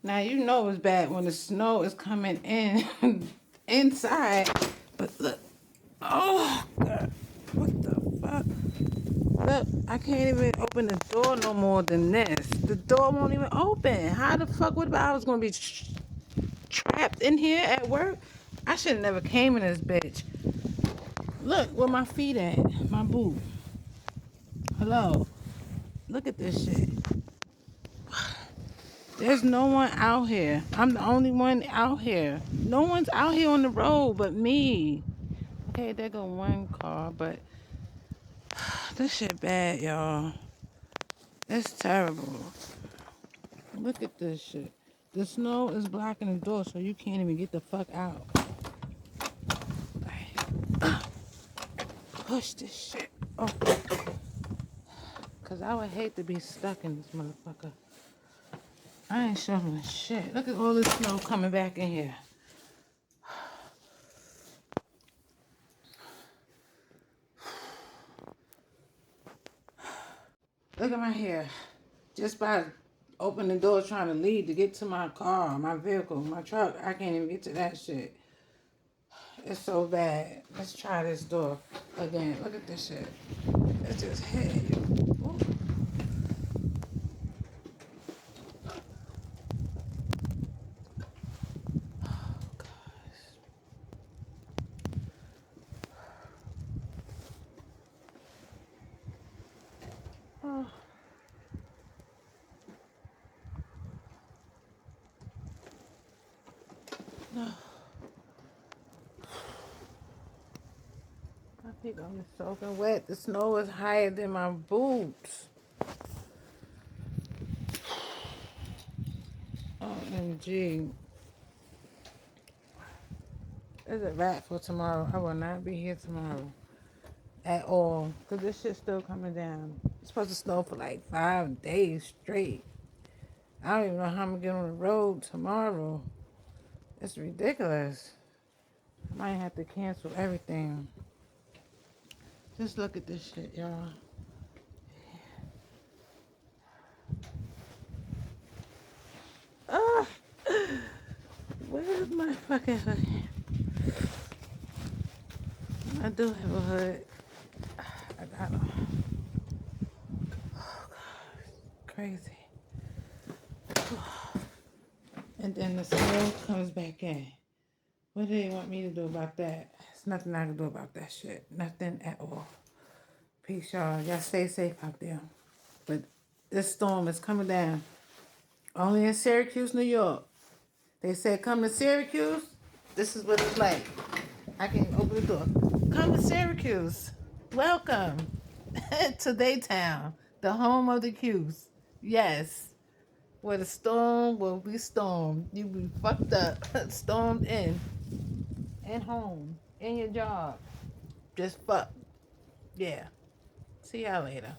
Now you know it's bad when the snow is coming in inside. But look, oh God, what the fuck? Look, I can't even open the door no more than this. The door won't even open. How the fuck would I was gonna be trapped in here at work? I should have never came in this bitch. Look where my feet at, my boot. Hello, look at this shit. There's no one out here. I'm the only one out here. No one's out here on the road but me. Okay, there go one car, but this shit bad, y'all. It's terrible. Look at this shit. The snow is blocking the door, so you can't even get the fuck out. Push this shit. Oh, cause I would hate to be stuck in this motherfucker. I ain't shoveling shit. Look at all this snow coming back in here. Look at my hair. Just by opening the door trying to leave to get to my car, my vehicle, my truck, I can't even get to that shit. It's so bad. Let's try this door again. Look at this shit. It just hit you. Ooh. Oh. No. My feet are soaking wet. The snow is higher than my boots. OMG. It's a wrap for tomorrow. I will not be here tomorrow at all. Because this shit's still coming down. It's supposed to snow for like 5 days straight. I don't even know how I'm going to get on the road tomorrow. It's ridiculous. I might have to cancel everything. Just look at this shit, y'all. Ah, where's my fucking hood? I do have a hood. I got a... Oh, God. Crazy. And then the snow comes back in. What do they want me to do about that? There's nothing I can do about that shit. Nothing at all. Peace, y'all. Y'all stay safe out there. But this storm is coming down. Only in Syracuse, New York. They said, come to Syracuse. This is what it's like. I can't open the door. Come to Syracuse. Welcome to Daytown, the home of the Qs. Yes. Where the storm will be stormed. You be fucked up, stormed in, and home, in your job. Just fuck. Yeah. See y'all later.